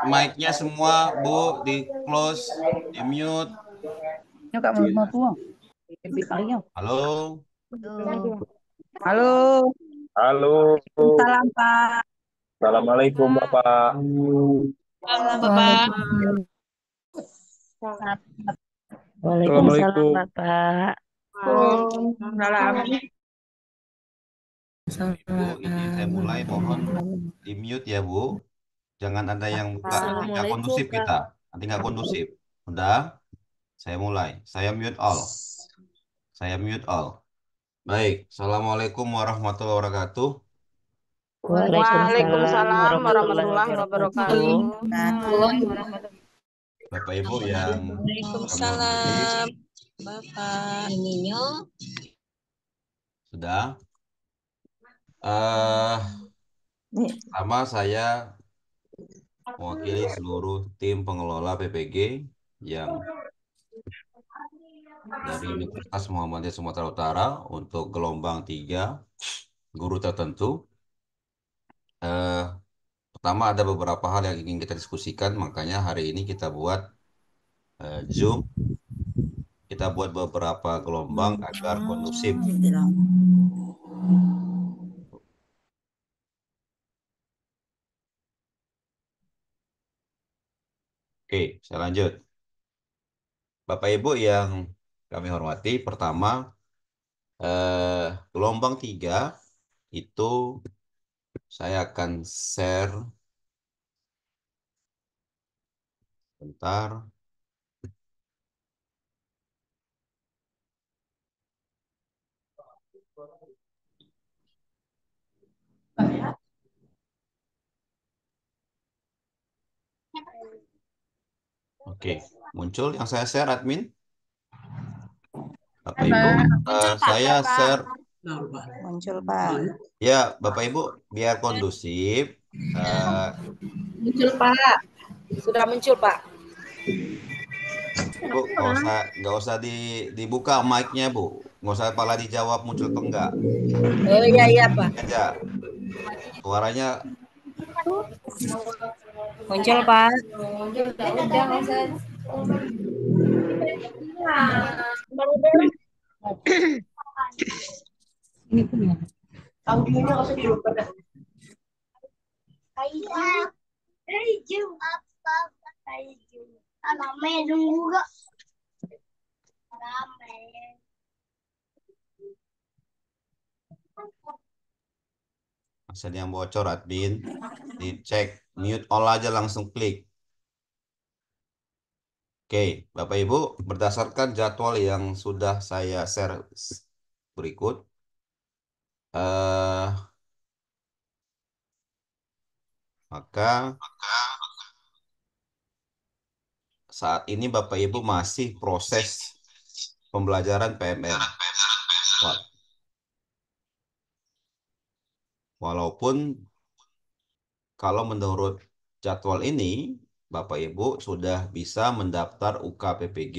Mic-nya semua, Bu, di close, di mute. Nyo Kak mau tuang. Lebih kali yo. Halo, Halo. Halo. Halo, Salam Pak. Assalamualaikum Bapak. Malam Bapak. Waalaikumsalam. Waalaikumsalam Assalamualaikum. Bapak. Waalaikumsalam. Ibu, izin saya mulai, mohon di mute ya, Bu. Jangan ada yang buka, nanti nggak Assalamualaikum kondusif Kak. kita. Nanti nggak kondusif. Udah, saya mulai. Saya mute all. Saya mute all. Baik, Assalamualaikum warahmatullahi wabarakatuh. Waalaikumsalam Waalaikumsalam warahmatullahi warahmatullahi wabarakatuh. wabarakatuh. Bapak Ibu yang kami hormati, Waalaikumsalam Bapak. Ininya. sudah. eh Pertama saya mewakili seluruh tim pengelola PPG yang dari Universitas Muhammadiyah Sumatera Utara untuk gelombang 3 guru tertentu. Eh, Pertama ada beberapa hal yang ingin kita diskusikan, makanya hari ini kita buat Zoom. Kita buat beberapa gelombang agar kondusif. Oke, saya lanjut. Bapak Ibu yang kami hormati, pertama gelombang 3 itu saya akan share bentar. Oke, muncul yang saya share admin. Bapak Ibu, Muncul Pak. saya share Muncul Pak. ya, Bapak Ibu biar kondusif. Muncul Pak. Sudah muncul Pak. Bu, nggak usah dibuka mic-nya, Bu. Nggak usah kepala dijawab muncul atau enggak. Oh iya Pak. Aja. Suaranya Muncul Pak. Ini pun ya. Audionya nggak usah diubah dah. Jum apa Jum? Rame dong juga. Rame. masih ada yang bocor admin. Dicek mute all aja langsung klik. Oke, Bapak Ibu, berdasarkan jadwal yang sudah saya share berikut, maka saat ini Bapak Ibu masih proses pembelajaran PMN. Walaupun kalau menurut jadwal ini, Bapak Ibu sudah bisa mendaftar UKPPG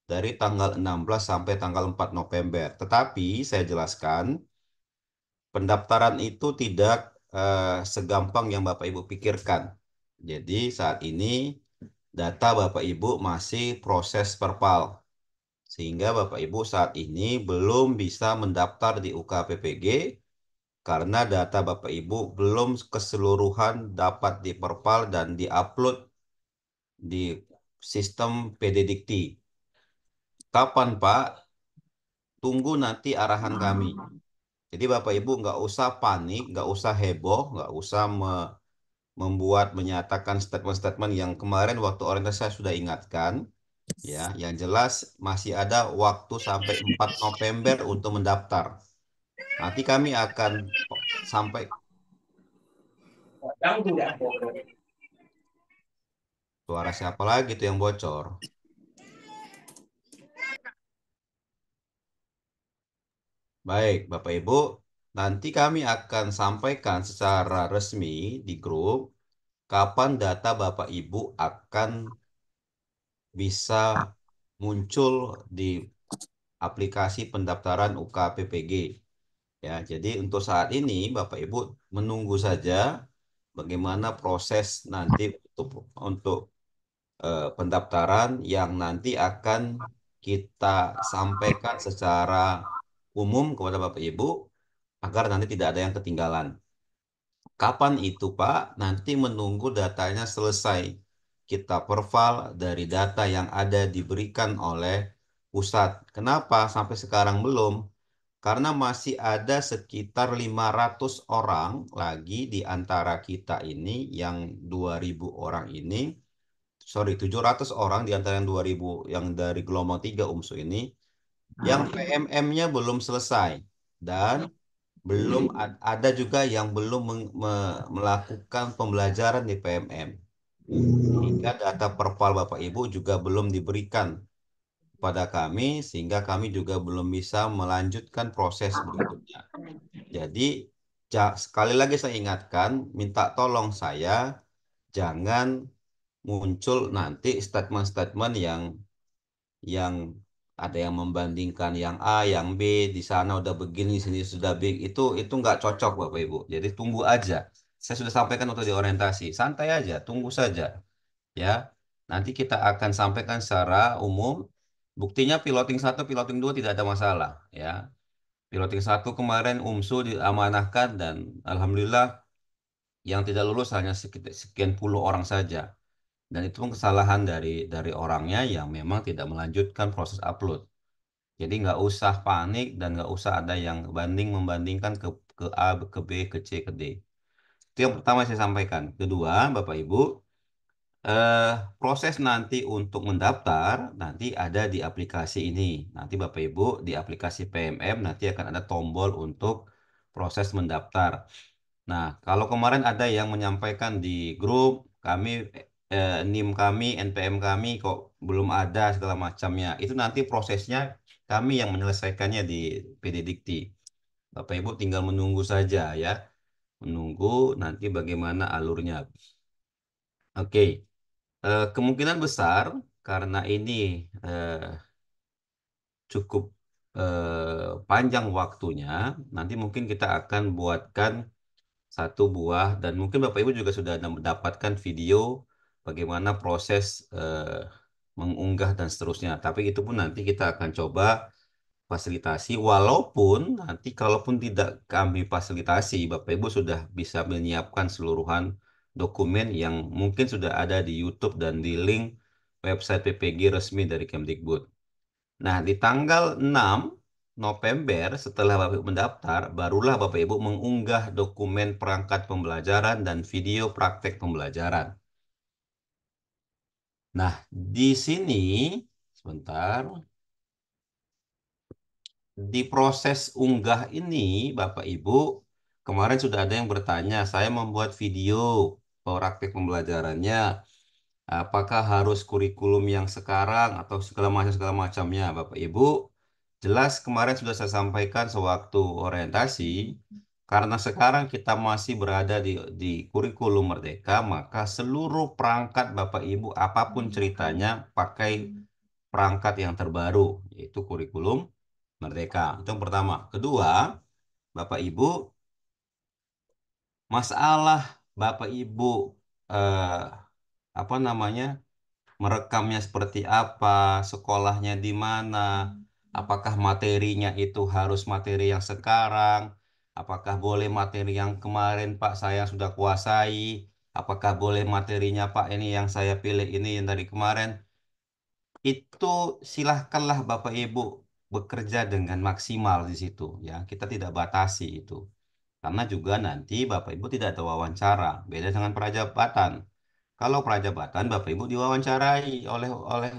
dari tanggal 16 sampai tanggal 4 November. Tetapi saya jelaskan, pendaftaran itu tidak segampang yang Bapak Ibu pikirkan. Jadi saat ini data Bapak Ibu masih proses perpal. Sehingga Bapak Ibu saat ini belum bisa mendaftar di UKPPG karena data Bapak Ibu belum keseluruhan dapat diperpal dan diupload di sistem PDDikti. Kapan Pak? Tunggu nanti arahan kami. Jadi Bapak Ibu nggak usah panik, nggak usah heboh, nggak usah menyatakan statement-statement yang kemarin waktu orientasi saya sudah ingatkan. Ya, yang jelas masih ada waktu sampai 4 November untuk mendaftar. Nanti kami akan sampai suara siapa lagi tuh yang bocor? Baik, Bapak Ibu, nanti kami akan sampaikan secara resmi di grup kapan data Bapak Ibu akan bisa muncul di aplikasi pendaftaran UKPPG. Ya, jadi untuk saat ini Bapak Ibu menunggu saja bagaimana proses nanti untuk pendaftaran yang nanti akan kita sampaikan secara umum kepada Bapak Ibu agar nanti tidak ada yang ketinggalan. Kapan itu, Pak? Nanti menunggu datanya selesai. Kita perval dari data yang ada diberikan oleh pusat. Kenapa sampai sekarang belum? Karena masih ada sekitar 500 orang lagi di antara kita ini, yang 2.000 orang ini, 700 orang di antara yang 2.000 yang dari gelombang 3 UMSU ini, yang PMM-nya belum selesai. Dan belum ada juga yang belum melakukan pembelajaran di PMM. Sehingga data perpal Bapak Ibu juga belum diberikan kepada kami, sehingga kami juga belum bisa melanjutkan proses berikutnya. Jadi sekali lagi saya ingatkan, minta tolong saya jangan muncul nanti statement-statement yang ada yang membandingkan yang A, yang B, di sana udah begini, di sini sudah B. Itu nggak cocok Bapak Ibu. Jadi tunggu aja. Saya sudah sampaikan waktu di orientasi. Santai aja, tunggu saja. Ya, nanti kita akan sampaikan secara umum. Buktinya piloting 1, piloting 2 tidak ada masalah. Ya, piloting 1 kemarin UMSU diamanahkan dan Alhamdulillah yang tidak lulus hanya sekian puluh orang saja. Dan itu pun kesalahan dari orangnya yang memang tidak melanjutkan proses upload. Jadi nggak usah panik dan nggak usah ada yang membandingkan ke A, ke B, ke C, ke D. Itu yang pertama saya sampaikan. Kedua, Bapak Ibu, eh, proses nanti untuk mendaftar nanti ada di aplikasi ini. Nanti Bapak Ibu di aplikasi PMM nanti akan ada tombol untuk proses mendaftar. Nah, kalau kemarin ada yang menyampaikan di grup kami, NIM kami, NPM kami kok belum ada segala macamnya. Itu nanti prosesnya kami yang menyelesaikannya di PD Dikti. Bapak Ibu tinggal menunggu saja ya. Menunggu nanti bagaimana alurnya. Oke. Kemungkinan besar karena ini eh, cukup panjang waktunya, nanti mungkin kita akan buatkan satu buah dan mungkin Bapak Ibu juga sudah mendapatkan video bagaimana proses mengunggah dan seterusnya. Tapi itu pun nanti kita akan coba fasilitasi walaupun nanti kalaupun tidak kami fasilitasi, Bapak Ibu sudah bisa menyiapkan seluruhan dokumen yang mungkin sudah ada di YouTube dan di link website PPG resmi dari Kemdikbud. Nah, di tanggal 6 November setelah Bapak Ibu mendaftar, barulah Bapak Ibu mengunggah dokumen perangkat pembelajaran dan video praktek pembelajaran. Nah, di sini sebentar. Di proses unggah ini, Bapak Ibu, kemarin sudah ada yang bertanya, saya membuat video praktek pembelajarannya. Apakah harus kurikulum yang sekarang atau segala macamnya, Bapak Ibu? Jelas kemarin sudah saya sampaikan sewaktu orientasi, karena sekarang kita masih berada di kurikulum Merdeka, maka seluruh perangkat Bapak Ibu apapun ceritanya pakai perangkat yang terbaru, yaitu kurikulum Merdeka. Itu yang pertama. Kedua, Bapak Ibu, masalah Bapak Ibu eh, apa namanya? Merekamnya seperti apa, sekolahnya di mana, apakah materinya itu harus materi yang sekarang, apakah boleh materi yang kemarin Pak saya sudah kuasai, apakah boleh materinya Pak ini yang saya pilih ini yang dari kemarin, itu silahkanlah Bapak Ibu bekerja dengan maksimal di situ ya. Kita tidak batasi itu. Karena juga nanti Bapak Ibu tidak ada wawancara, beda dengan prajabatan. Kalau prajabatan Bapak Ibu diwawancarai oleh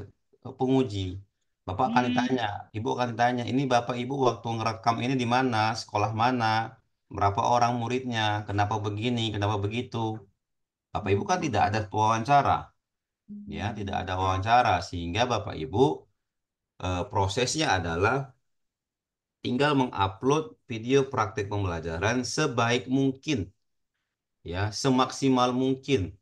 penguji. Bapak akan ditanya, Ibu akan ditanya, ini Bapak Ibu waktu ngerekam ini di mana, sekolah mana, berapa orang muridnya, kenapa begini, kenapa begitu. Bapak Ibu kan tidak ada wawancara, ya, tidak ada wawancara sehingga Bapak Ibu prosesnya adalah tinggal mengupload video praktik pembelajaran sebaik mungkin, ya, semaksimal mungkin,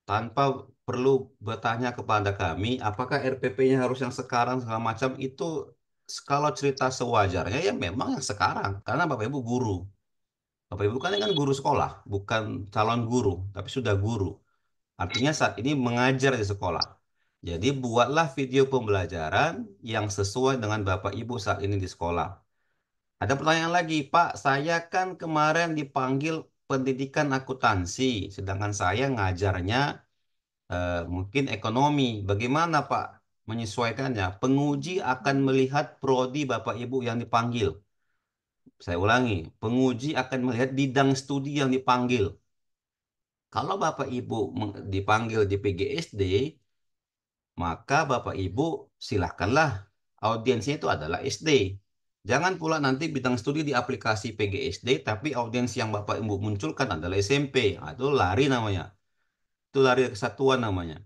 tanpa perlu bertanya kepada kami, apakah RPP-nya harus yang sekarang segala macam itu. Kalau cerita sewajarnya ya memang yang sekarang, karena Bapak Ibu guru. Bapak Ibu kan guru sekolah, bukan calon guru, tapi sudah guru. Artinya saat ini mengajar di sekolah. Jadi buatlah video pembelajaran yang sesuai dengan Bapak Ibu saat ini di sekolah. Ada pertanyaan lagi, Pak, saya kan kemarin dipanggil pendidikan akuntansi, sedangkan saya ngajarnya mungkin ekonomi. Bagaimana, Pak, menyesuaikannya? Penguji akan melihat prodi Bapak Ibu yang dipanggil. Saya ulangi, penguji akan melihat bidang studi yang dipanggil. Kalau Bapak Ibu dipanggil di PGSD, maka Bapak Ibu silahkanlah audiensnya itu adalah SD. Jangan pula nanti bidang studi di aplikasi PGSD, tapi audiens yang Bapak Ibu munculkan adalah SMP. Nah, itu lari namanya. Itu lari kesatuan namanya.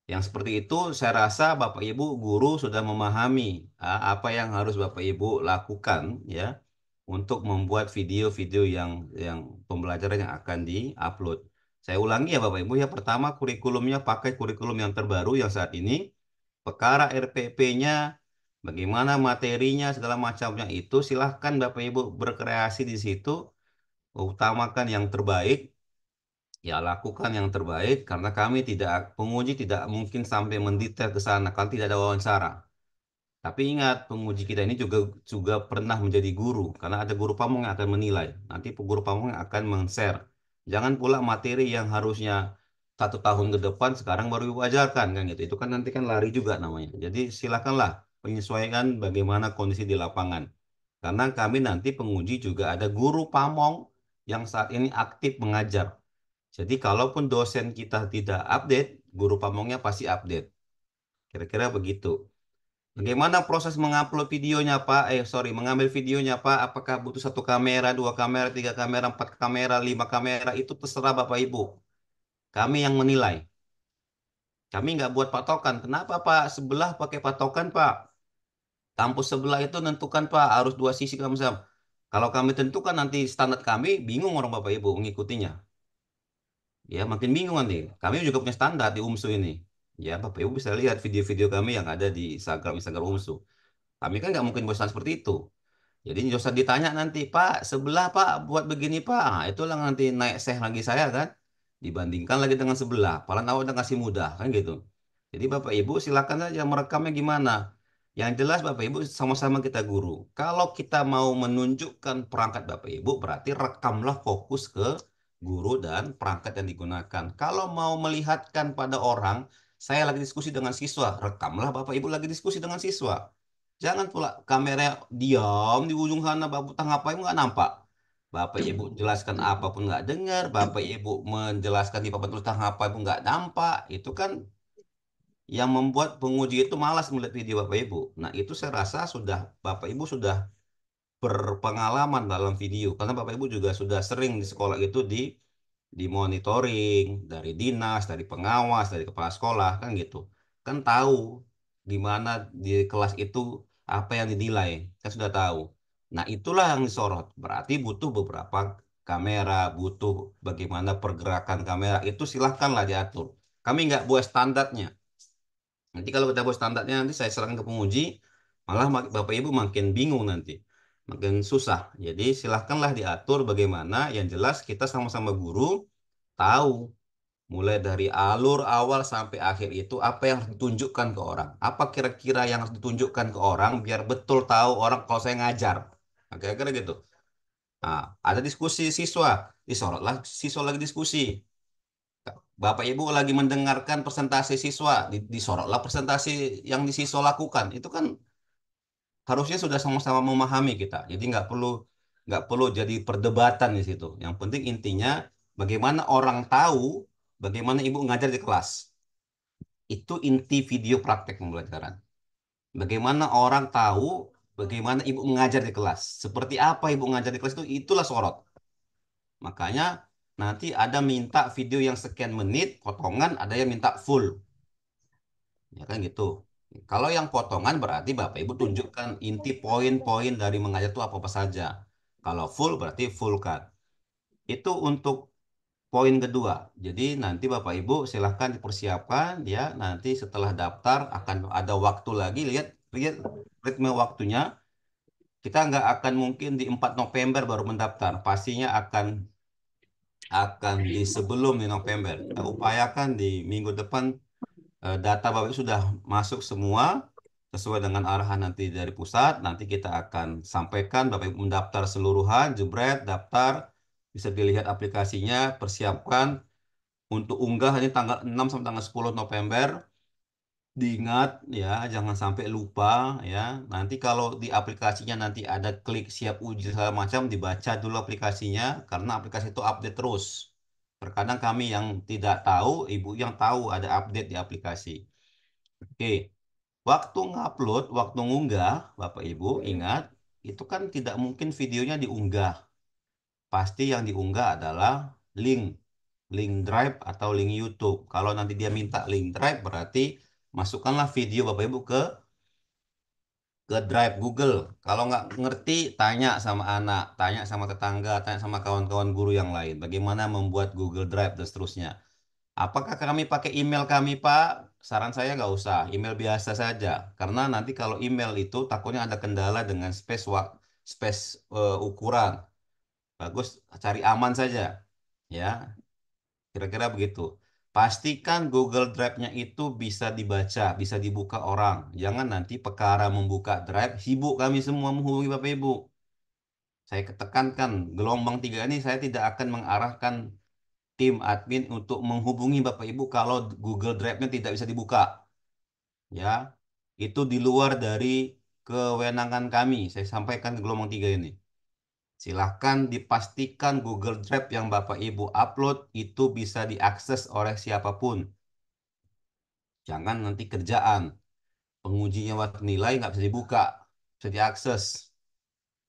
Yang seperti itu saya rasa Bapak Ibu guru sudah memahami apa yang harus Bapak Ibu lakukan ya untuk membuat video-video yang pembelajaran yang akan di-upload. Saya ulangi ya Bapak Ibu ya, pertama kurikulumnya pakai kurikulum yang terbaru yang saat ini, perkara RPP-nya, bagaimana materinya segala macamnya itu silahkan Bapak Ibu berkreasi di situ, utamakan yang terbaik. Ya, lakukan yang terbaik karena kami tidak, penguji tidak mungkin sampai mendetail ke sana kalau tidak ada wawancara. Tapi ingat, penguji kita ini juga juga pernah menjadi guru karena ada guru pamong yang akan menilai. Nanti guru pamong yang akan men-share. Jangan pula materi yang harusnya 1 tahun ke depan sekarang baru Ibu ajarkan kan gitu. Itu kan nanti kan lari juga namanya. Jadi silakanlah penyesuaikan bagaimana kondisi di lapangan. Karena kami nanti penguji juga ada guru pamong yang saat ini aktif mengajar. Jadi kalaupun dosen kita tidak update, guru pamongnya pasti update. Kira-kira begitu. Bagaimana proses mengupload videonya, Pak? Sorry, mengambil videonya, Pak. Apakah butuh 1 kamera, 2 kamera, 3 kamera, 4 kamera, 5 kamera? Itu terserah Bapak Ibu. Kami yang menilai. Kami nggak buat patokan. Kenapa, Pak? Sebelah pakai patokan, Pak. Kampus sebelah itu tentukan, Pak. Harus 2 sisi kamu. Kalau kami tentukan nanti standar kami, bingung orang Bapak Ibu mengikutinya. Ya, makin bingung nanti. Kami juga punya standar di UMSU ini. Ya, Bapak Ibu bisa lihat video-video kami yang ada di Instagram UMSU. Kami kan nggak mungkin bosan seperti itu. Jadi nggak usah ditanya nanti, Pak, sebelah Pak buat begini Pak. Nah, itulah nanti naik seh lagi saya kan. Dibandingkan lagi dengan sebelah. Paling awal udah kasih mudah kan gitu. Jadi Bapak Ibu silakan saja merekamnya gimana. Yang jelas Bapak Ibu sama-sama kita guru. Kalau kita mau menunjukkan perangkat Bapak Ibu berarti rekamlah fokus ke guru dan perangkat yang digunakan. Kalau mau melihatkan pada orang, saya lagi diskusi dengan siswa, rekamlah Bapak Ibu lagi diskusi dengan siswa. Jangan pula kamera diam di ujung sana, Bapak tengah apa nggak nampak. Bapak Ibu jelaskan apapun nggak dengar, Bapak Ibu menjelaskan di papan tulis tengah apa pun nggak nampak. Itu kan yang membuat penguji itu malas melihat video Bapak Ibu. Nah itu saya rasa sudah Bapak Ibu sudah berpengalaman dalam video, karena Bapak Ibu juga sudah sering di sekolah itu di monitoring dari dinas, dari pengawas, dari kepala sekolah kan gitu. Kan tahu di mana di kelas itu apa yang dinilai, kan sudah tahu. Nah, itulah yang disorot. Berarti butuh beberapa kamera, butuh bagaimana pergerakan kamera itu silahkanlah diatur. Kami nggak buat standarnya. Nanti kalau kita buat standarnya nanti saya serahkan ke penguji, malah Bapak Ibu makin bingung nanti. Makin susah. Jadi silahkanlah diatur bagaimana yang jelas kita sama-sama guru tahu mulai dari alur awal sampai akhir itu apa yang harus ditunjukkan ke orang. Apa kira-kira yang harus ditunjukkan ke orang biar betul tahu orang kalau saya ngajar. Nah, kira-kira gitu. Nah, ada diskusi siswa, disorotlah siswa lagi diskusi. Bapak Ibu lagi mendengarkan presentasi siswa, disorotlah presentasi yang di siswa lakukan. Itu kan harusnya sudah sama-sama memahami kita. Jadi nggak perlu jadi perdebatan di situ. Yang penting intinya bagaimana orang tahu bagaimana ibu ngajar di kelas. Itu inti video praktek pembelajaran. Bagaimana orang tahu bagaimana ibu mengajar di kelas. Seperti apa ibu mengajar di kelas itu itulah sorot. Makanya nanti ada minta video yang sekian menit potongan, ada yang minta full. Ya kan gitu. Kalau yang potongan berarti Bapak Ibu tunjukkan inti poin-poin dari mengajar itu apa-apa saja. Kalau full berarti full cut. Itu untuk poin kedua. Jadi nanti Bapak Ibu silahkan dipersiapkan ya. Nanti setelah daftar akan ada waktu lagi. Lihat, lihat ritme waktunya. Kita nggak akan mungkin di 4 November baru mendaftar. Pastinya akan akan di sebelum di November. Kita upayakan di minggu depan data Bapak Ibu sudah masuk semua sesuai dengan arahan nanti dari pusat. Nanti kita akan sampaikan Bapak Ibu mendaftar seluruhan, jebret, daftar, bisa dilihat aplikasinya, persiapkan untuk unggah ini tanggal 6 sampai tanggal 10 November. Diingat ya, jangan sampai lupa ya. Nanti kalau di aplikasinya nanti ada klik siap uji segala macam, dibaca dulu aplikasinya karena aplikasi itu update terus. Terkadang kami yang tidak tahu, ibu yang tahu ada update di aplikasi. Oke, waktu ngupload, waktu ngunggah, Bapak Ibu ingat, itu kan tidak mungkin videonya diunggah. Pasti yang diunggah adalah link, link drive atau link YouTube. Kalau nanti dia minta link drive, berarti masukkanlah video Bapak Ibu ke drive Google. Kalau nggak ngerti, tanya sama anak, tanya sama tetangga, tanya sama kawan-kawan guru yang lain. Bagaimana membuat Google Drive dan seterusnya. Apakah kami pakai email kami, Pak? Saran saya nggak usah, email biasa saja. Karena nanti kalau email itu takutnya ada kendala dengan space ukuran. Bagus, cari aman saja. Ya, kira-kira begitu. Pastikan Google Drive-nya itu bisa dibaca, bisa dibuka orang. Jangan nanti perkara membuka Drive, sibuk kami semua menghubungi Bapak Ibu. Saya ketekankan, gelombang 3 ini saya tidak akan mengarahkan tim admin untuk menghubungi Bapak Ibu kalau Google Drive-nya tidak bisa dibuka. Ya, itu di luar dari kewenangan kami. Saya sampaikan ke gelombang 3 ini. Silahkan dipastikan Google Drive yang Bapak Ibu upload itu bisa diakses oleh siapapun. Jangan nanti kerjaan. Pengujinya waktu nilai nggak bisa dibuka, bisa diakses.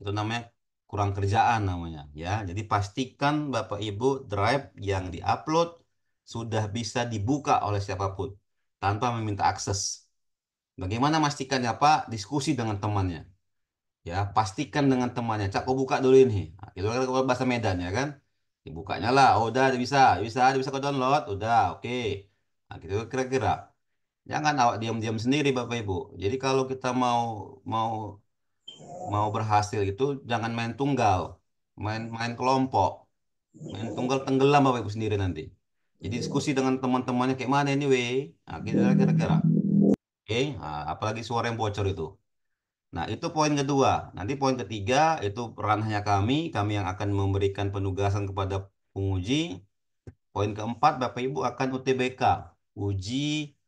Itu namanya kurang kerjaan namanya. Ya, jadi pastikan Bapak Ibu Drive yang diupload sudah bisa dibuka oleh siapapun tanpa meminta akses. Bagaimana memastikannya Pak? Diskusi dengan temannya. Ya, pastikan dengan temannya. Cak, kau buka dulu ini. Nah, itu kan bahasa Medan ya kan? Dibukanya lah. Oh, udah bisa, bisa kau download. Udah, oke. Nah, gitu kira-kira. Jangan awak diam-diam sendiri Bapak Ibu. Jadi kalau kita mau mau berhasil itu jangan main tunggal, main kelompok, main tunggal tenggelam Bapak Ibu sendiri nanti. Jadi diskusi dengan teman-temannya kayak mana ini, weh? Nah, gitu kira-kira. Oke, nah, apalagi suara yang bocor itu. Nah, itu poin kedua. Nanti poin ketiga itu ranahnya kami yang akan memberikan penugasan kepada penguji. Poin keempat, Bapak Ibu akan UTBK, uji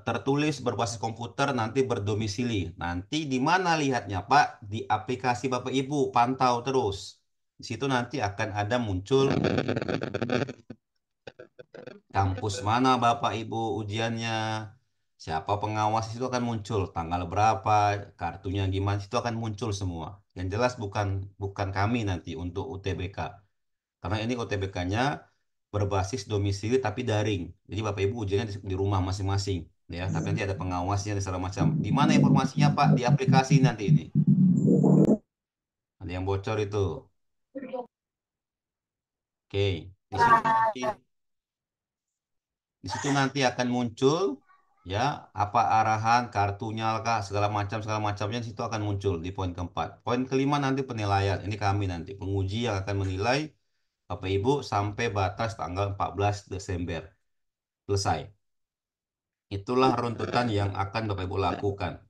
tertulis berbasis komputer nanti berdomisili. Nanti di mana lihatnya, Pak? Di aplikasi Bapak Ibu, pantau terus. Di situ nanti akan ada muncul kampus mana Bapak Ibu ujiannya, siapa pengawas itu akan muncul, tanggal berapa, kartunya gimana itu akan muncul semua. Yang jelas bukan bukan kami nanti untuk UTBK. Karena ini UTBK-nya berbasis domisili tapi daring. Jadi Bapak Ibu ujiannya di rumah masing-masing ya, tapi nanti ada pengawasnya dan segala macam. Di mana informasinya Pak? Di aplikasi nanti ini. Ada yang bocor itu. Oke, di situ nanti akan muncul ya apa arahan kartunya kah segala macamnya di situ akan muncul di poin keempat. Poin kelima nanti penilaian. Ini kami nanti penguji yang akan menilai Bapak Ibu sampai batas tanggal 14 Desember. Selesai. Itulah runtutan yang akan Bapak Ibu lakukan.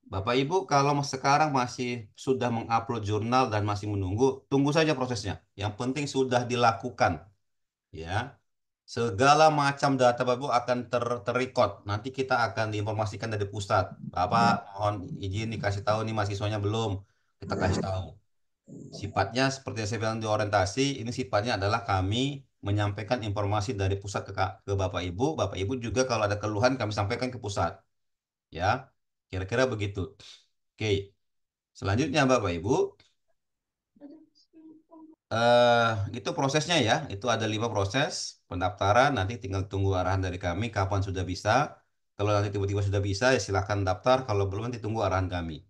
Bapak Ibu kalau sekarang masih sudah mengupload jurnal dan masih menunggu, tunggu saja prosesnya. Yang penting sudah dilakukan. Ya. Segala macam data Bapak Ibu akan terrecord. Nanti kita akan diinformasikan dari pusat. Bapak mohon izin dikasih tahu nih mahasiswanya belum. Kita kasih tahu. Sifatnya seperti yang saya bilang di orientasi, ini sifatnya adalah kami menyampaikan informasi dari pusat ke Bapak Ibu. Bapak Ibu juga kalau ada keluhan kami sampaikan ke pusat. Ya, kira-kira begitu. Oke, selanjutnya Bapak Ibu, itu prosesnya ya. Itu ada 5 proses pendaftaran. Nanti tinggal tunggu arahan dari kami kapan sudah bisa. Kalau nanti tiba-tiba sudah bisa, ya silahkan daftar. Kalau belum nanti tunggu arahan kami.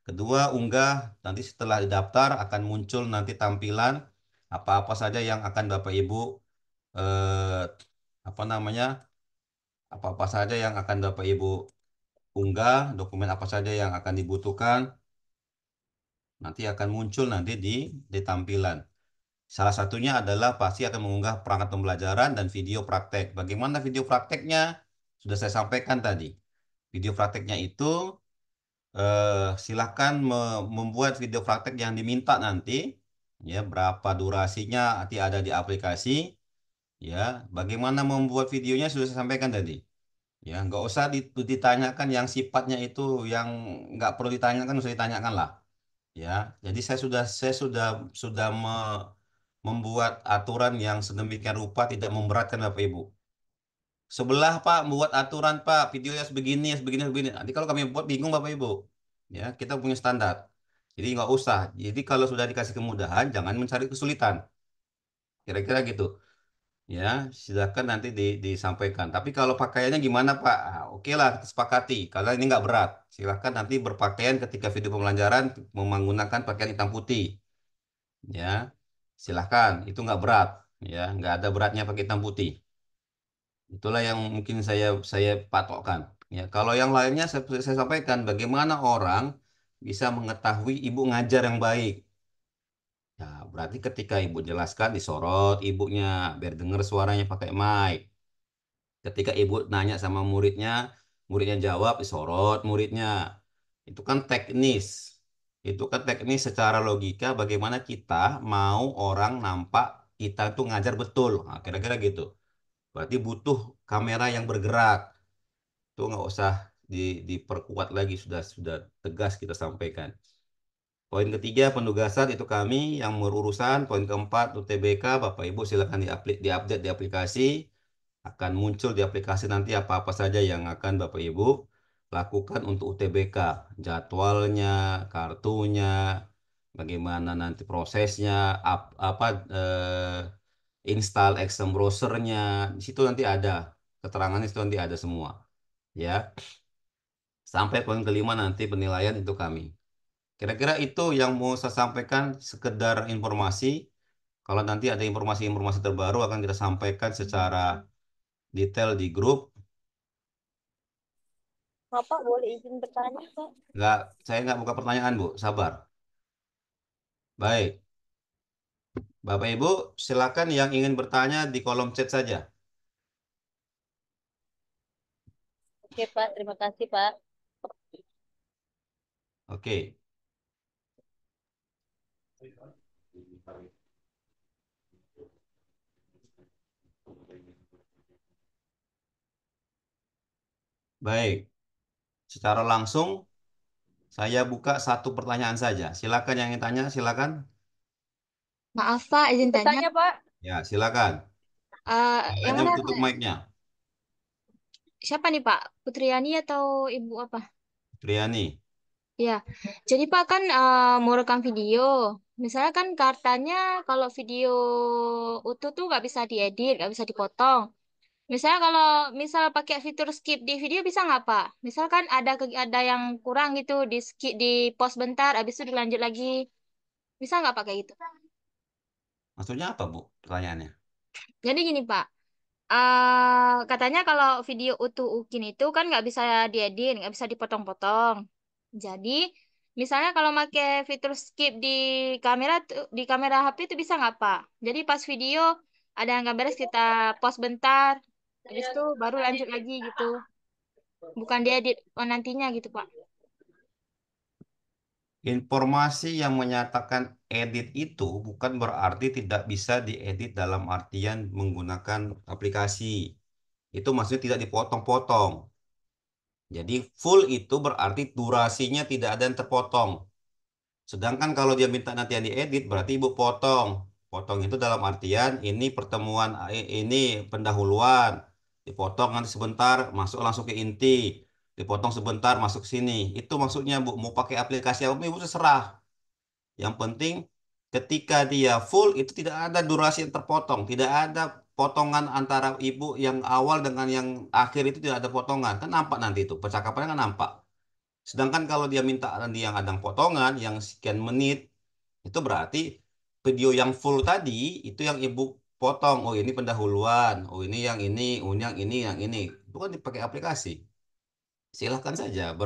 Kedua, unggah. Nanti setelah daftar akan muncul nanti tampilan apa-apa saja yang akan Bapak Ibu eh, apa namanya? Apa-apa saja yang akan Bapak Ibu unggah, dokumen apa saja yang akan dibutuhkan. Nanti akan muncul nanti di tampilan. Salah satunya adalah pasti akan mengunggah perangkat pembelajaran dan video praktek. Bagaimana video prakteknya? Sudah saya sampaikan tadi. Video prakteknya itu silahkan membuat video praktek yang diminta nanti. Ya, berapa durasinya nanti ada di aplikasi. Ya, bagaimana membuat videonya sudah saya sampaikan tadi. Ya, nggak usah ditanyakan yang sifatnya itu yang nggak perlu ditanyakan, usah ditanyakan lah. Ya, jadi saya sudah membuat aturan yang sedemikian rupa tidak memberatkan Bapak Ibu. Sebelah Pak membuat aturan Pak, videonya sebegini, sebegini, sebegini. Nanti kalau kami buat bingung Bapak Ibu. Ya, kita punya standar. Jadi nggak usah. Jadi kalau sudah dikasih kemudahan, jangan mencari kesulitan. Kira-kira gitu. Ya, silakan nanti disampaikan. Tapi kalau pakaiannya gimana Pak? Ah, oke lah, kita sepakati. Kalau ini nggak berat, silakan nanti berpakaian ketika video pembelajaran menggunakan pakaian hitam putih. Ya, silahkan. Itu nggak berat. Ya, nggak ada beratnya pakai hitam putih. Itulah yang mungkin saya patokkan. Ya, kalau yang lainnya saya sampaikan bagaimana orang bisa mengetahui ibu ngajar yang baik. Ya, berarti ketika ibu jelaskan disorot ibunya biar dengar suaranya pakai mic. Ketika ibu nanya sama muridnya, muridnya jawab disorot muridnya. Itu kan teknis. Itu kan teknis secara logika bagaimana kita mau orang nampak kita tuh ngajar betul. Nah, kira-kira gitu. Berarti butuh kamera yang bergerak. Itu nggak usah diperkuat lagi, sudah tegas kita sampaikan. Poin ketiga penugasan itu kami yang berurusan. Poin keempat UTBK Bapak Ibu silakan diupdate di aplikasi. Akan muncul di aplikasi nanti apa-apa saja yang akan Bapak Ibu lakukan untuk UTBK. Jadwalnya, kartunya, bagaimana nanti prosesnya, apa install exam browsernya. Di situ nanti ada keterangannya, itu nanti ada semua. Ya, sampai poin kelima nanti penilaian itu kami. Kira-kira itu yang mau saya sampaikan sekedar informasi. Kalau nanti ada informasi-informasi terbaru akan kita sampaikan secara detail di grup. Bapak boleh izin bertanya, Pak? Nggak, saya nggak buka pertanyaan, Bu. Sabar. Baik. Bapak Ibu, silakan yang ingin bertanya di kolom chat saja. Oke, Pak. Terima kasih, Pak. Oke. Baik. Secara langsung saya buka satu pertanyaan saja. Silakan yang ingin tanya, silakan. Maaf Pak, izin tanya. Bertanya, Pak. Ya, silakan. Yang Hanya mana tutup mic-nya. siapa nih Pak? Putriani atau Ibu apa? Triani. Ya, jadi Pak kan mau rekam video. Misalnya kan katanya kalau video utuh tuh nggak bisa diedit, nggak bisa dipotong. Misalnya kalau misal pakai fitur skip di video bisa nggak Pak? Misalkan ada yang kurang gitu di skip di pause bentar, habis itu dilanjut lagi. Bisa nggak pakai gitu? Maksudnya apa, Bu? Pertanyaannya. Jadi gini Pak. Katanya kalau video utuh Ukin itu kan nggak bisa diedit, nggak bisa dipotong-potong. Jadi, misalnya kalau pakai fitur skip di kamera HP itu bisa nggak Pak? Jadi pas video ada yang nggak beres kita pause bentar, habis itu baru lanjut lagi gitu. Bukan diedit nantinya gitu Pak. Informasi yang menyatakan edit itu bukan berarti tidak bisa diedit dalam artian menggunakan aplikasi. Itu maksudnya tidak dipotong-potong. Jadi full itu berarti durasinya tidak ada yang terpotong. Sedangkan kalau dia minta nanti yang diedit berarti ibu potong. Potong itu dalam artian ini pertemuan ini pendahuluan. Dipotong nanti sebentar masuk langsung ke inti. Dipotong sebentar masuk sini. Itu maksudnya Bu. Mau pakai aplikasi apa ibu terserah. Yang penting ketika dia full itu tidak ada durasi yang terpotong. Tidak ada potongan antara ibu yang awal dengan yang akhir itu tidak ada potongan. Kan nampak nanti itu. Percakapannya kan nampak. Sedangkan kalau dia minta nanti yang ada potongan, yang sekian menit, itu berarti video yang full tadi, itu yang ibu potong. Oh ini pendahuluan, oh ini yang ini, oh ini yang ini, yang ini. Itu kan dipakai aplikasi. Silahkan saja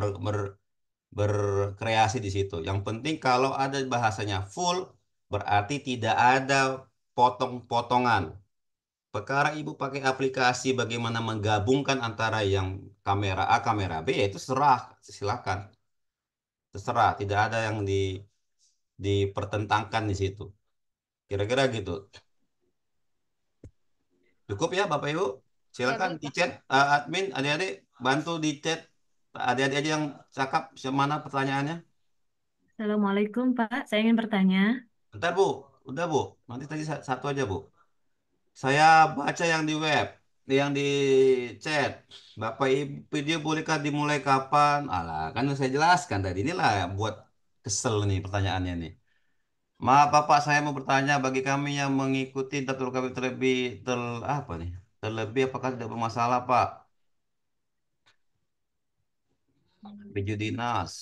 berkreasi di situ. Yang penting kalau ada bahasanya full, berarti tidak ada potong-potongan. Perkara ibu pakai aplikasi bagaimana menggabungkan antara yang kamera A, kamera B, ya itu silakan. Terserah, tidak ada yang dipertentangkan di situ. Kira-kira gitu. Cukup ya Bapak Ibu? Ya, Silakan baik, di Pak. chat admin, adik-adik bantu di chat adik-adik aja yang cakap mana pertanyaannya. Assalamualaikum, Pak. Saya ingin bertanya. Bentar Bu, udah Bu. Nanti tadi satu aja Bu. Saya baca yang di web, yang di chat. Bapak Ibu video bolehkah dimulai kapan? Alah, kan saya jelaskan tadi inilah yang buat kesel nih pertanyaannya nih. Maaf Bapak, saya mau bertanya bagi kami yang mengikuti daftar kami apa nih? Terlebih apakah tidak bermasalah Pak? Video dinas.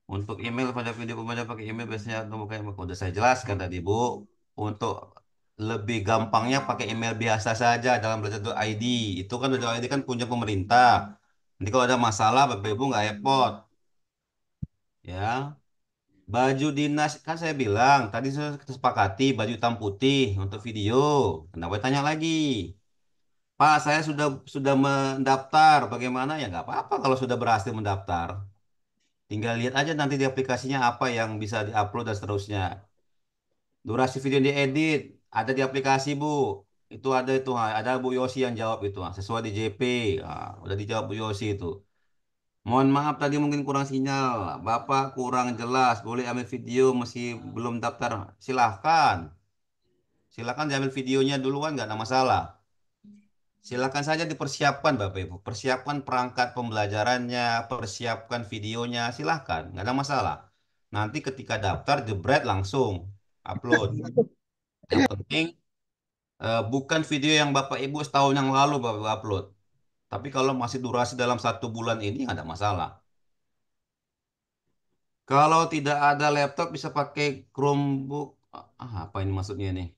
Untuk email pada video pembaca pakai email biasanya atau bukan email. Udah saya jelaskan tadi Bu. Untuk lebih gampangnya pakai email biasa saja dalam belajar.id. Itu kan belajar.id kan punya pemerintah. Nanti kalau ada masalah Bapak Ibu nggak repot. Ya. Baju dinas kan saya bilang tadi sudah kita sepakati baju hitam putih untuk video. Kenapa tanya lagi? Pak, saya sudah mendaftar. Bagaimana ya nggak apa-apa kalau sudah berhasil mendaftar. Tinggal lihat aja nanti di aplikasinya apa yang bisa diupload dan seterusnya. Durasi video yang diedit ada di aplikasi Bu. Itu ada Bu Yosi yang jawab itu sesuai di JP. Udah dijawab Bu Yosi itu. Mohon maaf tadi mungkin kurang sinyal. Bapak kurang jelas. Boleh ambil video masih belum daftar. Silahkan. Silahkan diambil videonya duluan nggak ada masalah. Silakan saja dipersiapkan Bapak Ibu. Persiapkan perangkat pembelajarannya, persiapkan videonya, silahkan, nggak ada masalah. Nanti ketika daftar, jebret langsung upload. Yang penting bukan video yang Bapak Ibu setahun yang lalu Bapak Ibu upload. Tapi kalau masih durasi dalam 1 bulan ini nggak ada masalah. Kalau tidak ada laptop bisa pakai Chromebook. Apa ini maksudnya nih?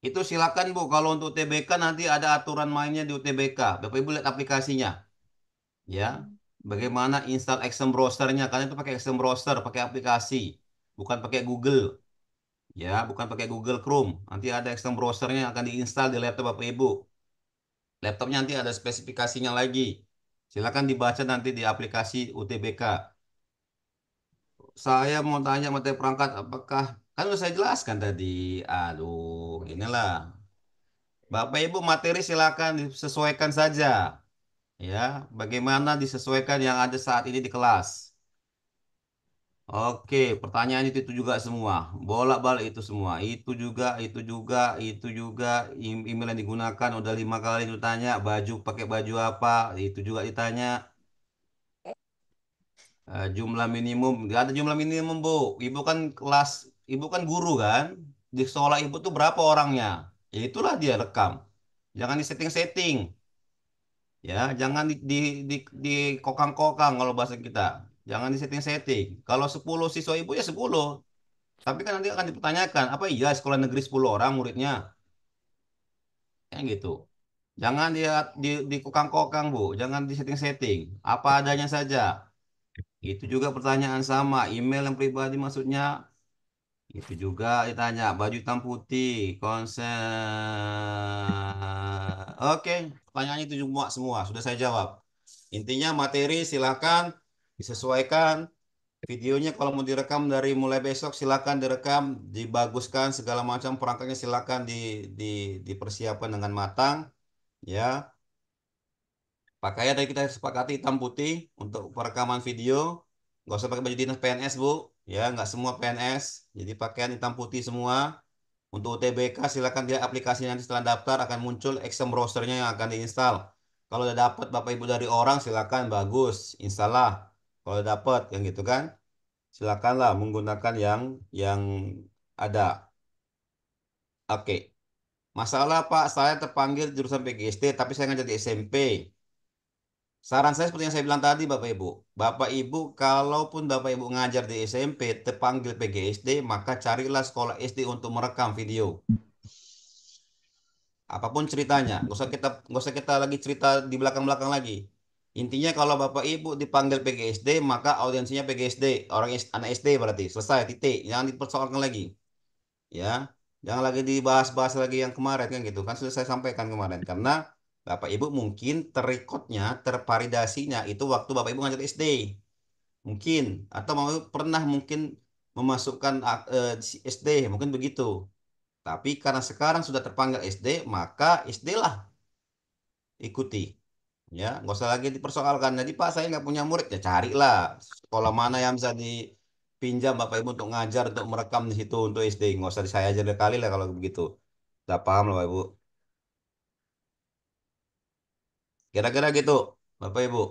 Itu silakan Bu. Kalau untuk UTBK nanti ada aturan mainnya di UTBK. Bapak Ibu lihat aplikasinya. Ya, bagaimana install Exam browsernya? Kalian itu pakai Exam browser, pakai aplikasi, bukan pakai Google. Ya, bukan pakai Google Chrome. Nanti ada Exam browsernya yang akan diinstal di laptop Bapak Ibu. Laptopnya nanti ada spesifikasinya lagi. Silakan dibaca nanti di aplikasi UTBK. Saya mau tanya materi perangkat, apakah kan sudah saya jelaskan tadi. Aduh, inilah. Bapak Ibu materi silakan disesuaikan saja. Ya, bagaimana disesuaikan yang ada saat ini di kelas. Oke, pertanyaan itu juga semua. Bolak-balik itu semua. Itu juga. Email yang digunakan udah 5 kali ditanya. Baju pakai baju apa? Itu juga ditanya. Jumlah minimum. Gak ada jumlah minimum, Bu. Ibu kan guru kan? Di sekolah ibu tuh berapa orangnya? Ya itulah dia rekam. Jangan disetting-setting. Ya, jangan di kokang-kokang kalau bahasa kita. Jangan disetting-setting. Kalau 10 siswa ibu ya 10. Tapi kan nanti akan dipertanyakan, apa iya sekolah negeri 10 orang muridnya? Kayak gitu. Jangan dia di kokang-kokang, Bu. Jangan di setting-setting. Apa adanya saja. Itu juga pertanyaan sama. Email yang pribadi maksudnya. Itu juga ditanya. Baju hitam putih. Konsen. Oke. Pertanyaan itu semua. Sudah saya jawab. Intinya materi silakan disesuaikan. Videonya kalau mau direkam dari mulai besok silakan direkam, dibaguskan segala macam perangkatnya silakan dipersiapkan dengan matang, ya. Pakaian dari kita sepakati hitam putih untuk perekaman video. Nggak usah pakai baju dinas PNS Bu, ya nggak semua PNS. Jadi pakaian hitam putih semua. Untuk UTBK silakan dia aplikasi nanti setelah daftar akan muncul exam browsernya yang akan diinstal. Kalau udah dapat Bapak Ibu dari orang silakan bagus, install lah. Kalau udah dapat yang gitu kan. Silakanlah menggunakan yang ada. Oke. Masalah Pak, saya terpanggil jurusan PGSD tapi saya ngajar di SMP. Saran saya seperti yang saya bilang tadi Bapak Ibu. Bapak Ibu, kalaupun Bapak Ibu ngajar di SMP terpanggil PGSD, maka carilah sekolah SD untuk merekam video. Apapun ceritanya, nggak usah kita lagi cerita di belakang-belakang lagi. Intinya kalau Bapak Ibu dipanggil PGSD, maka audiensinya PGSD, anak SD berarti selesai titik, jangan dipersoalkan lagi. Ya, Jangan lagi dibahas-bahas lagi yang kemarin kan gitu. Kan sudah saya sampaikan kemarin. Karena Bapak Ibu mungkin terrekodnya, tervalidasinya itu waktu Bapak Ibu ngajar SD. Mungkin. Atau Bapak Ibu pernah mungkin memasukkan si SD. Mungkin begitu. Tapi karena sekarang sudah terpanggil SD, maka SD lah ikuti. Ya, nggak usah lagi dipersoalkan. Jadi Pak, saya nggak punya murid, ya carilah sekolah mana yang bisa dipinjam Bapak Ibu untuk ngajar, untuk merekam di situ untuk SD. Nggak usah saya ajar kali lah kalau begitu. Udah paham lah Bapak Ibu. Kira-kira gitu, Bapak Ibu.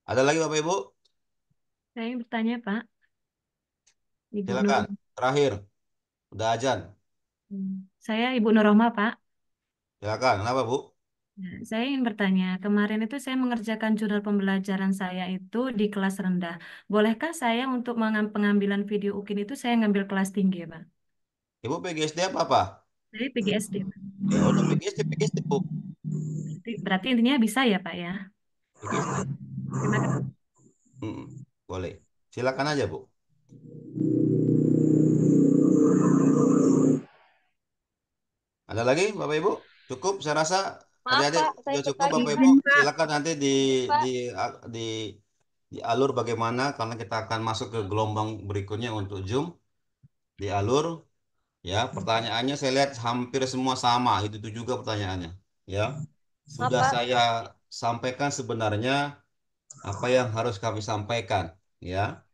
Ada lagi Bapak Ibu? Saya ingin bertanya, Pak. Ibu Nur. Silakan. Terakhir, udah azan. Saya Ibu Nuroma, Pak. Silakan. Kenapa Bu? Nah, saya ingin bertanya, kemarin itu saya mengerjakan jurnal pembelajaran saya itu di kelas rendah. Bolehkah saya untuk pengambilan video UKIN itu saya ngambil kelas tinggi, ya, Pak? Ibu PGSD apa? Saya PGSD, Pak. Ya udah PGSD Bu. Berarti intinya bisa ya, Pak ya? PGSD. Terima kasih. Boleh. Silakan aja Bu. Ada lagi Bapak Ibu? Cukup saya rasa Maaf adik-adik Pak, saya sudah ikut cukup lagi Bapak Pak. Ibu. Silakan nanti Pak. di di dialur bagaimana karena kita akan masuk ke gelombang berikutnya untuk Zoom. Dialur ya, pertanyaannya saya lihat hampir semua sama, itu juga pertanyaannya. Ya. Sudah Apa? saya sampaikan sebenarnya apa yang harus kami sampaikan, ya.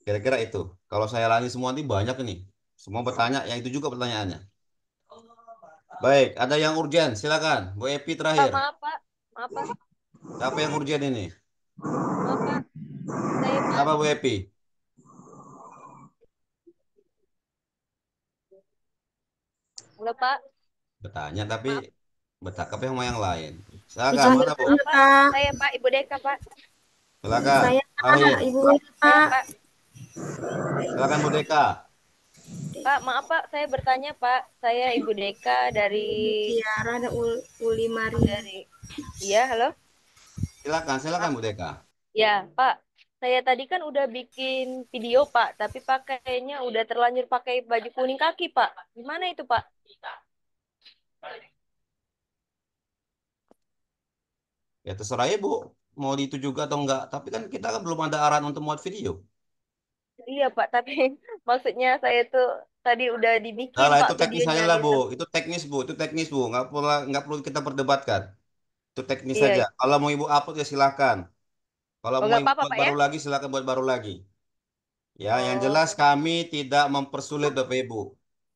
Kira-kira itu. Kalau saya lanjut semua ini banyak nih. Semua bertanya, yang itu juga pertanyaannya. Baik, ada yang urgen, silakan. Bu Epi Pak, terakhir. maaf Pak. Maaf Pak. Siapa yang urgen ini? Maaf Pak. Saya Pak. Siapa Bu Epi? Halo Pak. Bertanya tapi Maaf. bercakap sama yang lain. Silakan, mana Bu? Maaf, Pak. Saya Pak, Ibu Deka Pak. Silakan. Saya Terakhir. Ibu Saya Pak. Silakan Bu Deka. Pak, maaf Pak, saya bertanya Pak. Saya Ibu Deka dari Tiara ada Uli Mari. Iya, halo. Silakan Bu Deka. Ya, Pak. Saya tadi kan udah bikin video, Pak, tapi pakainya udah terlanjur pakai baju kuning kaki, Pak. Gimana itu, Pak? Ya terserah ya Bu, mau itu juga atau enggak. Tapi kan kita kan belum ada arahan untuk muat video. Iya, Pak, tapi maksudnya saya tuh tadi udah dibikin, Nah, Pak, itu teknis videonya saja lah Bu. gitu. Itu teknis Bu. Itu teknis Bu. Nggak perlu kita perdebatkan. Itu teknis Iya. saja. Kalau mau Ibu upload ya silakan. Kalau Oh, mau nggak Ibu apa-apa, buat Pak, ya? baru lagi silakan buat baru lagi. Ya, yang Oh. jelas kami tidak mempersulit Bapak Ibu.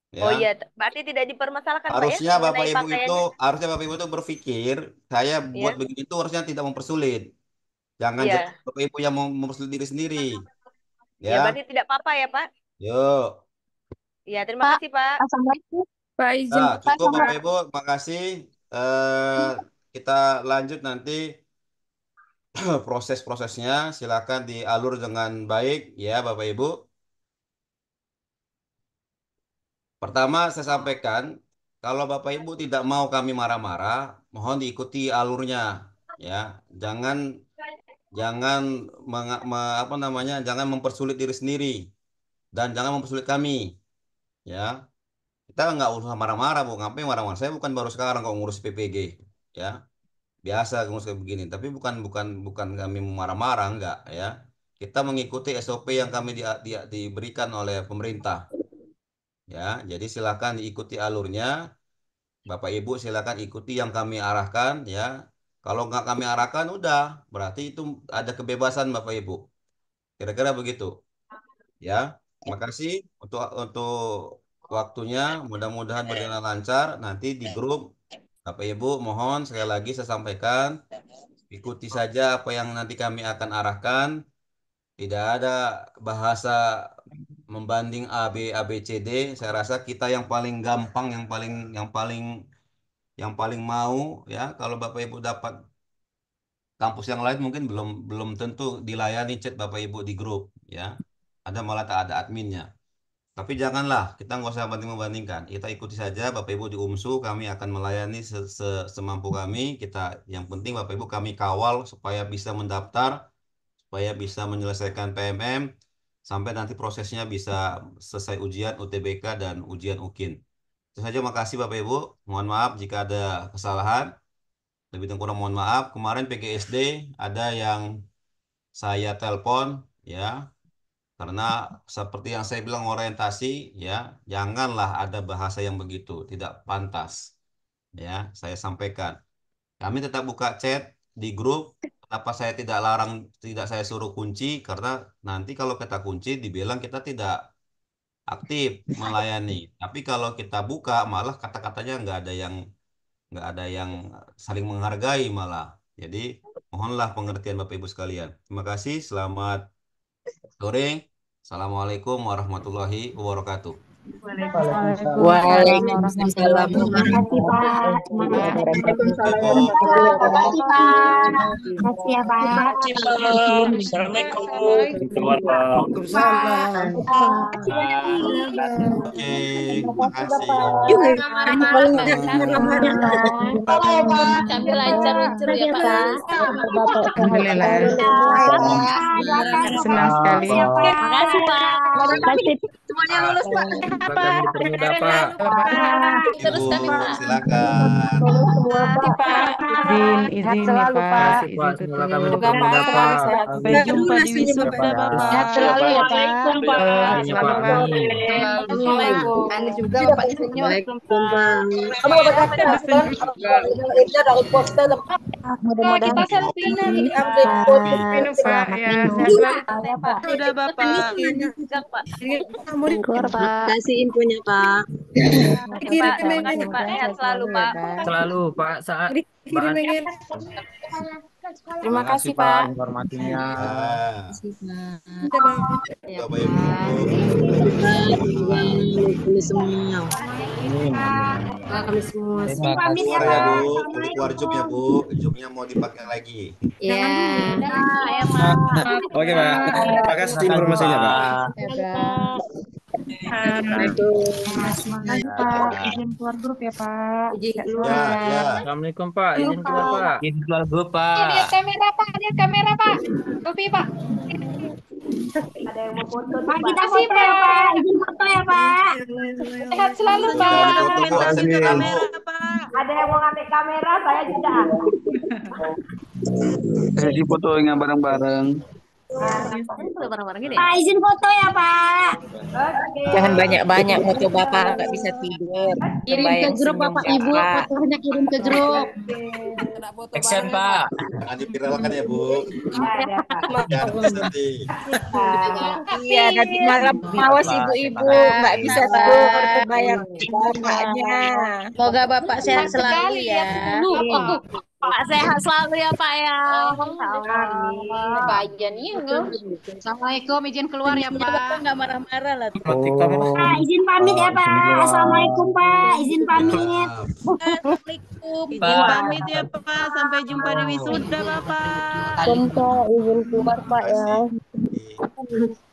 Ya. Oh iya, berarti tidak dipermasalahkan, Pak, ya, Harusnya Bapak mengenai Ibu itu pakaiannya. harusnya Bapak Ibu itu berpikir saya buat Iya. begini itu harusnya tidak mempersulit. Jangan jadi Iya. Bapak Ibu yang mau mempersulit diri sendiri. Iya, Ya. berarti tidak apa-apa ya, Pak? Yuk. Iya, terima kasih, Pak. Assalamualaikum. Pak izin Nah, cukup sama Bapak Ibu, makasih. Kita lanjut nanti proses-prosesnya. Silakan dialur dengan baik ya Bapak Ibu. Pertama saya sampaikan, kalau Bapak Ibu tidak mau kami marah-marah, mohon diikuti alurnya ya. Jangan jangan apa namanya? Jangan mempersulit diri sendiri dan jangan mempersulit kami ya. Kita nggak usah marah-marah Bu, ngapain marah-marah? Saya bukan baru sekarang kok ngurus PPG ya. Biasa ngurus kayak begini, tapi bukan bukan bukan kami marah-marah enggak ya. Kita mengikuti SOP yang kami diberikan oleh pemerintah ya. Jadi silakan diikuti alurnya. Bapak Ibu silakan ikuti yang kami arahkan ya. Kalau nggak kami arahkan udah berarti itu ada kebebasan Bapak Ibu. Kira-kira begitu ya. Terima kasih untuk waktunya. Mudah-mudahan berjalan lancar. Nanti di grup Bapak Ibu mohon sekali lagi saya sampaikan ikuti saja apa yang nanti kami akan arahkan. Tidak ada bahasa membanding A, B, C, D. Saya rasa kita yang paling gampang, yang paling mau ya. Kalau Bapak Ibu dapat kampus yang lain mungkin belum belum tentu dilayani chat Bapak Ibu di grup ya. Ada malah tak ada adminnya. Tapi janganlah kita nggak usah banding membandingkan. Kita ikuti saja Bapak Ibu di UMSU kami akan melayani semampu kami. Yang penting Bapak Ibu kami kawal supaya bisa mendaftar, supaya bisa menyelesaikan PMM sampai nanti prosesnya bisa selesai ujian UTBK dan ujian UKIN. Itu saja, makasih Bapak Ibu. Mohon maaf jika ada kesalahan. Lebih dan kurang mohon maaf. Kemarin PGSD ada yang saya telepon ya, karena seperti yang saya bilang orientasi ya, janganlah ada bahasa yang begitu, tidak pantas. Ya, saya sampaikan. Kami tetap buka chat di grup. Kenapa saya tidak larang, tidak saya suruh kunci? Karena nanti kalau kita kunci, dibilang kita tidak aktif melayani. Tapi kalau kita buka, malah kata-katanya nggak ada yang saling menghargai malah. Jadi mohonlah pengertian Bapak Ibu sekalian. Terima kasih. Selamat sore. Assalamualaikum warahmatullahi wabarakatuh. Waalaikumsalam Waalaikumsalam warahmatullahi warahmatullahi wabarakatuh. Makasih ya, Pak. Assalamualaikum. Waalaikumsalam. Oke, terima kasih. Kami lancar luncur ya, Pak. Alhamdulillah. Senang sekali. Makasih, Pak. Semuanya lulus, Pak. Kami dipermudah, Pak. Terus Ibu, kami, Pak. silakan. Izin nih Pak. Terima kasih, Pak. Semoga kami dipermudah, Pak. Sampai jumpa di wisuda Bapak. Sehat selalu ya, Pak. Amin, Pak. Amin. Assalamualaikum. Ini juga Bapaknya senior. Mudah-mudahan kita selfie nanti. Minum Pak ya. Sehat Pak. Sudah Bapak. Kasih infonya, Pak. Pak, terima kasih Pak. Sehat selalu Pak. Selalu, Pak. Saat Terima kasih, Pak, informasinya. Ya, Bapak Ibu. Kami semua. Amin. Kami semua. Pamit ya, Keluar ya Pak. Bu, keluar jum ya Bu, jumnya mau dipakai lagi. Ya. Ya, Pak. Oke, Pak. Terima kasih informasinya, Pak. Makasih Pak. Izin keluar grup ya Pak. Ya, ya. Assalamualaikum, Pak. Izin keluar, Pak. Izin keluar grup, Pak. Lihat kamera, Pak. Lihat kamera, Pak. Kopi, Pak. Pak, kita foto ya, Pak. Izin foto ya, Pak. Sehat selalu, Pak. Foto Bu, aksen kanan Bu. Ada yang mau ngambil kamera, saya juga. Di fotonya bareng-bareng. Pak, izin foto ya, Pak. Jangan banyak-banyak foto Bapak, nggak bisa tidur. Kirim ke grup Bapak Ibu, fotonya kirim ke grup. Action, Pak. Jangan dipiralkan ya Bu. Jangan nanti. Iya, nanti malam awas ibu-ibu nggak bisa tidur, bayar bapaknya. Semoga Bapak sehat selalu ya. Pak, sehat selalu ya, Pak ya. Pak Ijan Assalamualaikum, izin keluar ya, Bapak Pak. nggak marah-marah lah. Pak, izin pamit ya, Pak. Assalamualaikum, Pak. Izin pamit. Izin Pamit ya Pak. Sampai jumpa di wisuda Bapak. Izin keluar Pak ya.